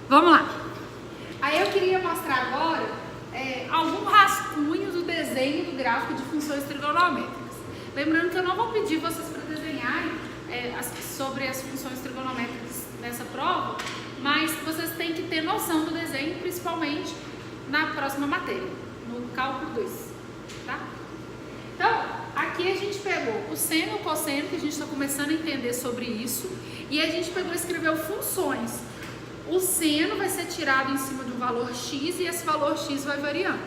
Vamos lá. Aí eu queria mostrar agora algum rascunho do desenho do gráfico de funções trigonométricas. Lembrando que eu não vou pedir vocês para desenharem sobre as funções trigonométricas nessa prova, mas vocês têm que ter noção do desenho, principalmente na próxima matéria, no cálculo 2, tá? Então, aqui a gente pegou o seno e o cosseno, que a gente está começando a entender sobre isso, e a gente pegou e escreveu funções. O seno vai ser tirado em cima de um valor x e esse valor x vai variando.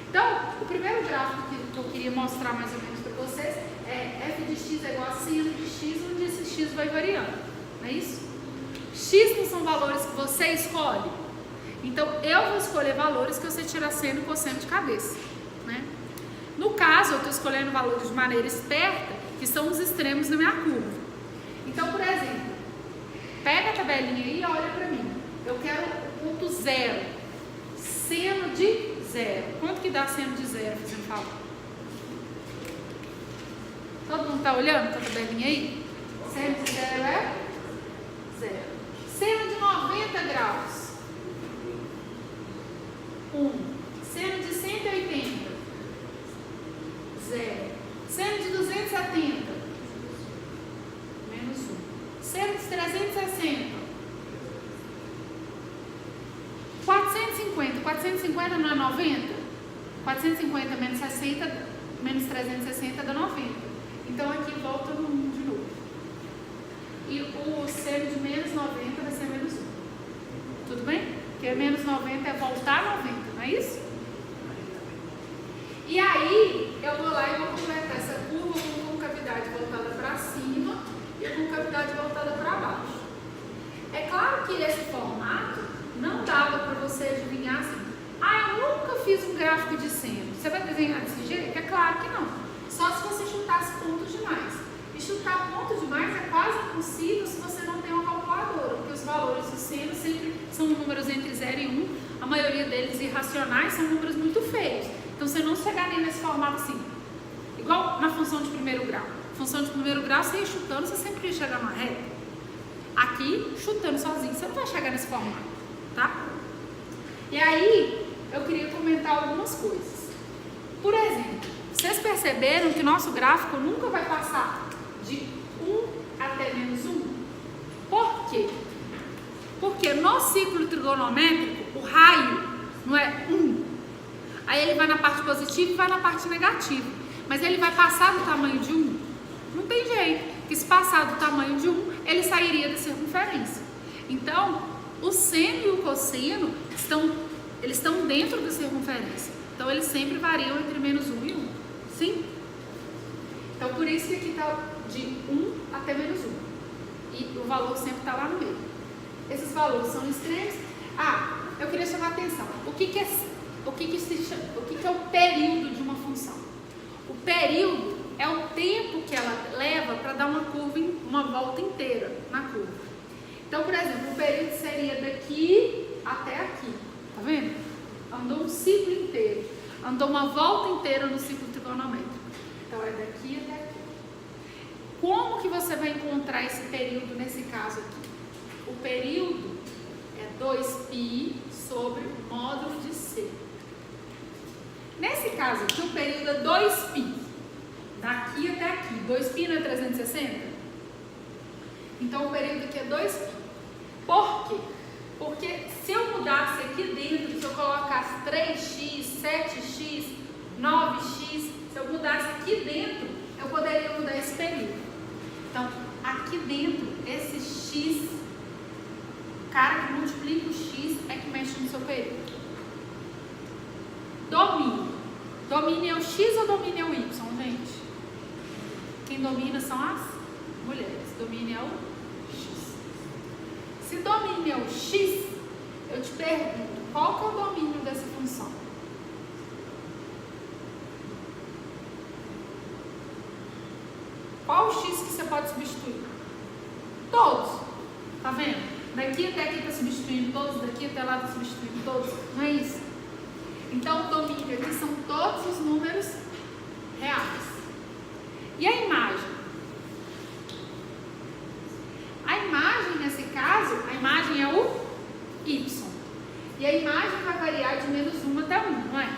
Então, o primeiro gráfico que eu queria mostrar mais ou menos para vocês é f de x é igual a seno de x, onde esse x vai variando, não é isso? X não são valores que você escolhe. Então, eu vou escolher valores que você tira seno e cosseno de cabeça, né? No caso, eu estou escolhendo valores de maneira esperta, que são os extremos da minha curva. Então, por exemplo, pega a tabelinha aí e olha para mim. Eu quero o ponto 0, seno de 0. Quanto que dá seno de 0, fazendo favor? Todo mundo está olhando para a tabelinha aí? Seno de 0 é 0. Seno de 90 graus, 1. Seno de 180, 0. Seno de 270, menos 1. Seno de 360, 450. 450 não é 90? 450 menos 60, menos 360 dá 90. Então aqui volta no 1 de novo. E o seno de menos 90 vai ser menos 1. Tudo bem? Porque menos 90 é voltar a 90, não é isso? E aí, eu vou lá e vou completar essa curva com concavidade voltada para cima e a concavidade voltada para baixo. É claro que esse formato não dava para você adivinhar assim. Ah, eu nunca fiz um gráfico de seno. Você vai desenhar desse jeito? É claro que não. Só se você chutasse pontos demais. E chutar pontos demais é quase impossível se você não tem uma calculadora, porque os valores do seno sempre são números entre 0 e 1. A maioria deles irracionais são números muito feios. Então, você não chegar nem nesse formato assim, igual na função de primeiro grau. Função de primeiro grau, você ia chutando, você sempre ia chegar numa reta. Aqui, chutando sozinho, você não vai chegar nesse formato, tá? E aí, eu queria comentar algumas coisas. Por exemplo, vocês perceberam que nosso gráfico nunca vai passar de 1 até menos 1? Por quê? Porque no ciclo trigonométrico, o raio não é 1. Aí ele vai na parte positiva e vai na parte negativa. Mas ele vai passar do tamanho de 1? Não tem jeito. Porque se passar do tamanho de 1, ele sairia da circunferência. Então, o seno e o cosseno eles estão dentro da circunferência. Então, eles sempre variam entre menos 1 e 1. Sim? Então, por isso que aqui está de 1 até menos 1. E o valor sempre está lá no meio. Esses valores são extremos. Ah, eu queria chamar a atenção. O que é o período de uma função? O período é o tempo que ela leva para dar uma volta inteira na curva. Então, por exemplo, o período seria daqui até aqui. Tá vendo? Andou um ciclo inteiro. Andou uma volta inteira no ciclo trigonométrico. Então, é daqui até aqui. Como que você vai encontrar esse período nesse caso aqui? O período é 2π sobre o módulo de C. Nesse caso aqui, o período é 2π. Daqui até aqui. 2π não é 360? Então, o período aqui é 2π. Por quê? Porque se eu mudasse aqui dentro, se eu colocasse 3x, 7x, 9x, se eu mudasse aqui dentro, eu poderia mudar esse período. Então, aqui dentro, esse x, o cara que multiplica o x é que mexe no seu período. Domínio. Domínio é o x ou domínio é o y, gente? Quem domina são as mulheres. Domínio é o x. Se domínio é o x, eu te pergunto, qual que é o domínio dessa função? Qual o x que você pode substituir? Todos. Tá vendo? Daqui até aqui está substituindo todos, daqui até lá está substituindo todos. Não é isso? Então, o domínio aqui são todos os números reais. E a imagem? A imagem, nesse caso, a imagem é o y. E a imagem vai variar de -1 até 1, não é?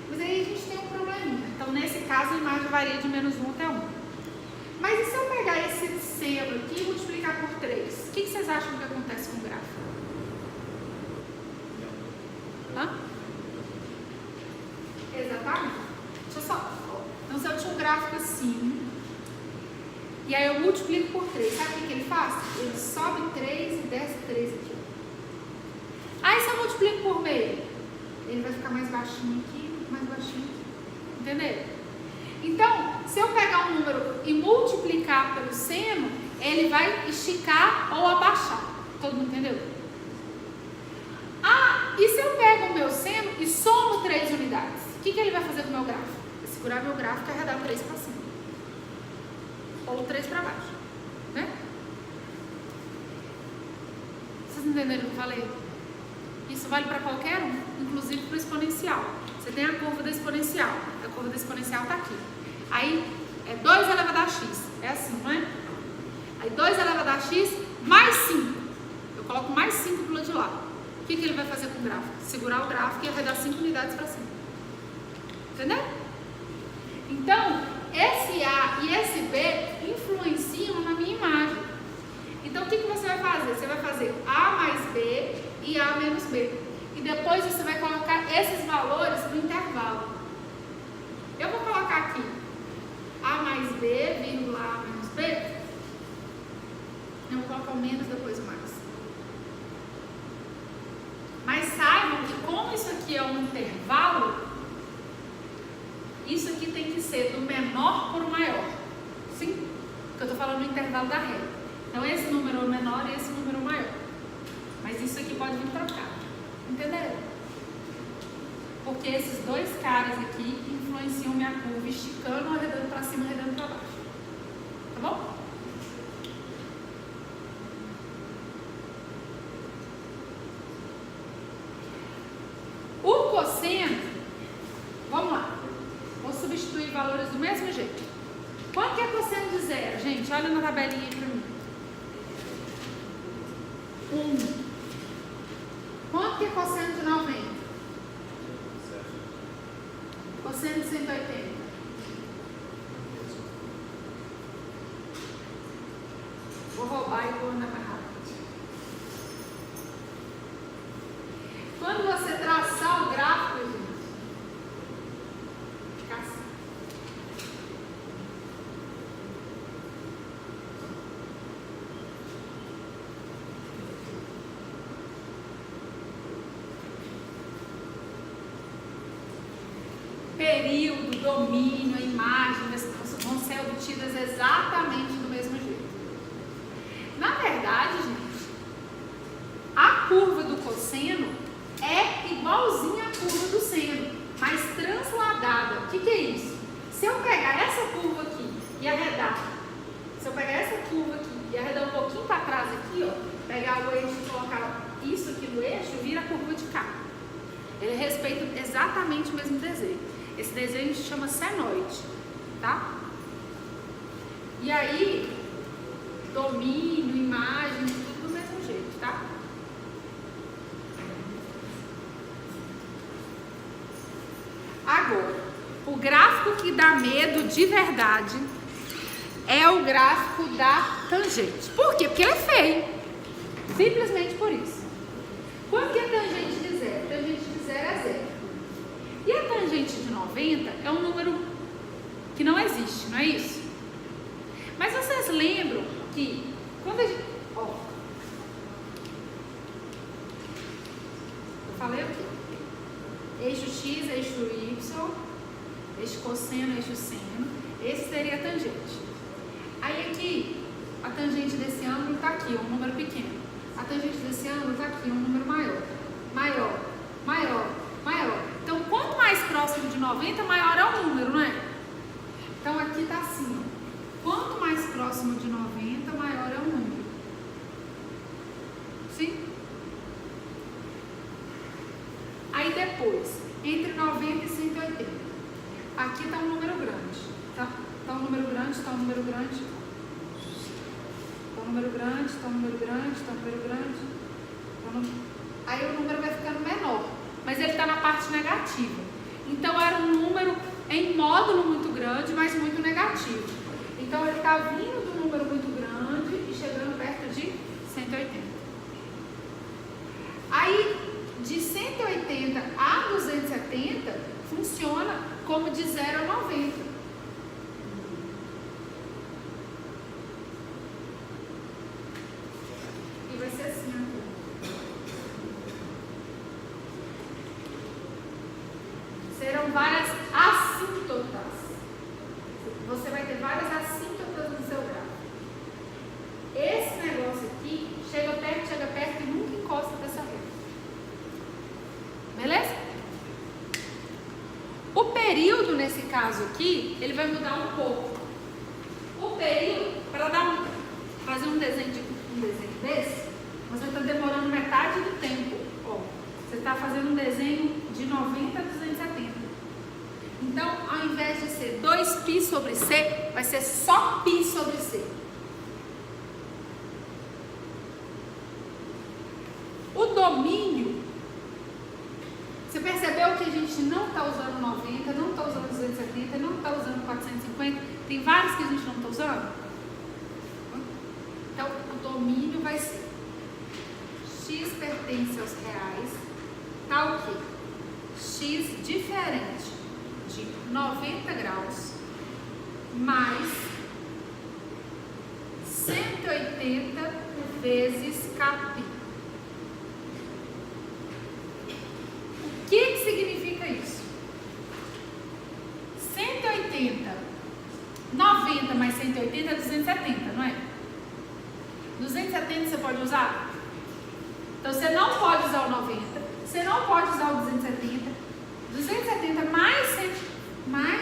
Mas aí a gente tem um probleminha. Então, nesse caso, a imagem varia de -1 até 1. Mas e se eu pegar esse seno aqui e multiplicar por 3? O que vocês acham que acontece com o gráfico? Hã? Exatamente. Deixa eu só... Então, se eu tinha um gráfico assim, e aí eu multiplico por 3, sabe o que ele faz? Ele sobe 3 e desce 3 aqui. Aí, se eu multiplico por meio, ele vai ficar mais baixinho aqui, mais baixinho aqui. Entendeu? Então, se eu pegar um número e multiplicar pelo seno, ele vai esticar ou abaixar. Todo mundo entendeu? Ah, e se eu pego o meu seno e somo 3 unidades? O que ele vai fazer com o meu gráfico? Vai segurar meu gráfico e arredar 3 para cima. Ou 3 para baixo. Né? Vocês entenderam o que eu falei? Isso vale para qualquer um, inclusive para o exponencial. Você tem a curva da exponencial. A curva da exponencial está aqui. Aí é 2 elevado a x. É assim, não é? Aí 2 elevado a x mais 5. Eu coloco mais 5 do lado de lá. O que ele vai fazer com o gráfico? Segurar o gráfico e arredar 5 unidades para cima. Entendeu? Então, esse A e esse B influenciam na minha imagem. Então, o que você vai fazer? Você vai fazer A mais B e A menos B. E depois você vai colocar esses valores no intervalo. Eu vou colocar aqui A mais B, vírgula A menos B. Eu vou colocar o menos, depois o mais. Mas saibam que como isso aqui é um intervalo, isso aqui tem que ser do menor para o maior. Sim? Porque eu estou falando do intervalo da reta. Então esse número é o menor e esse número é o maior. Mas isso aqui pode vir trocado. Entenderam? Porque esses dois caras aqui influenciam minha curva, esticando ou arredando para cima, arredando para baixo. Tá bom? O cosseno, vamos lá. Vou substituir valores do mesmo jeito. Quanto que é cosseno de 0? Gente, olha na tabelinha aí para mim. 1. Quanto que é cosseno de 90? Cosseno de 180? Vou roubar e vou andar mais rápido. Quando você traçar o gráfico, gente, fica assim. Período, domínio, a imagem vão ser obtidas exatamente do mesmo jeito. Na verdade, gente, a curva do cosseno é igualzinha à curva do seno, mas transladada. O que é isso? Se eu pegar essa curva aqui e arredar, um pouquinho para trás aqui, ó, pegar o eixo e colocar isso aqui no eixo, vira a curva de cá. Ele respeita exatamente o mesmo desenho. Esse desenho se chama senoide, tá? E aí, domínio, imagem, tudo do mesmo jeito, tá? Agora, o gráfico que dá medo de verdade é o gráfico da tangente. Por quê? Porque ele é feio. Simplesmente por isso. Quanto que é a tangente de 0? A tangente de 0 é 0. E a tangente de 90 é um número que não existe, não é isso? Mas vocês lembram que quando a gente... Ó, eu falei o quê? Eixo x, eixo y, eixo cosseno, eixo seno. Esse seria a tangente. Aí aqui, a tangente desse ângulo está aqui, um número pequeno. A tangente desse ângulo está aqui, um número maior. Maior, maior, maior. Então, quanto mais próximo de 90, maior é o número, não é? Então, aqui está assim, ó. Quanto mais próximo de 90, maior é o número. Sim? Aí depois, entre 90 e 180. Aqui está um número grande. Tá? Está um número grande, está um número grande. Está um número grande, está um número grande, está um número grande. aí o número vai ficando menor, mas ele está na parte negativa. Então era um número em módulo muito grande, mas muito negativo. Então ele está vindo do número muito grande e chegando perto de 180. Aí de 180 a 270 funciona como de 0 a 90. E vai ser assim aqui. Serão várias assíntotas. Você vai ter várias assíntotas no seu gráfico. Esse negócio aqui chega perto e nunca encosta dessa reta. Beleza? O período, nesse caso aqui, ele vai mudar um pouco. O período, para fazer um desenho desse, você está demorando metade do tempo. Ó, você está fazendo um desenho de 90 a 270. Então, ao invés de ser 2π sobre C, vai ser só π sobre C. O domínio, você percebeu que a gente não está usando 90, não está usando 270, não está usando 450? Tem vários que a gente não está usando? Então, o domínio vai ser x pertence aos reais, tá o quê? X diferente de 90 graus mais 180 vezes Kπ. O que significa isso? 180, 90 mais 180 é 270, não é? 270 você pode usar? Então você não pode usar o 90, você não pode usar o 270. 270 mais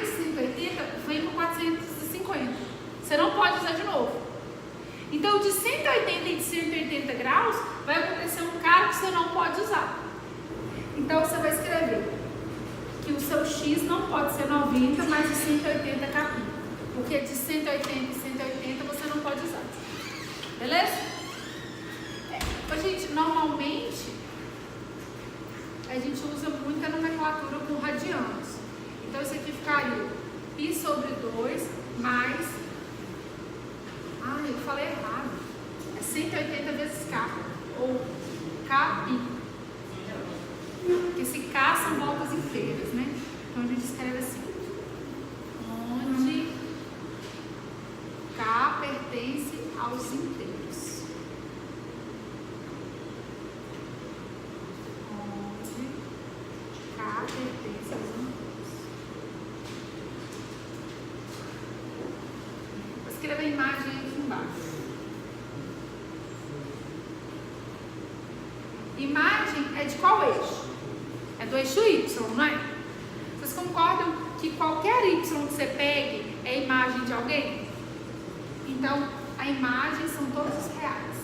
180 vem para 450. Você não pode usar de novo. Então de 180 e de 180 graus vai acontecer um cara que você não pode usar. Então você vai escrever que o seu x não pode ser 90 mais de 180 Kπ. Porque de 180 e 180 você não pode usar. Beleza? Gente, normalmente a gente usa muita nomenclatura com radianos. Então isso aqui ficaria π sobre 2 mais... eu falei errado. É 180 vezes K, ou Kπ. Porque esse K são voltas inteiras, né? Então a gente escreve assim. Onde K pertence aos inteiros. Pertence aos inteiros. Vou escrever a imagem aqui embaixo. Imagem é de qual eixo? É do eixo Y, não é? Vocês concordam que qualquer Y que você pegue é imagem de alguém? Então, a imagem são todos os reais.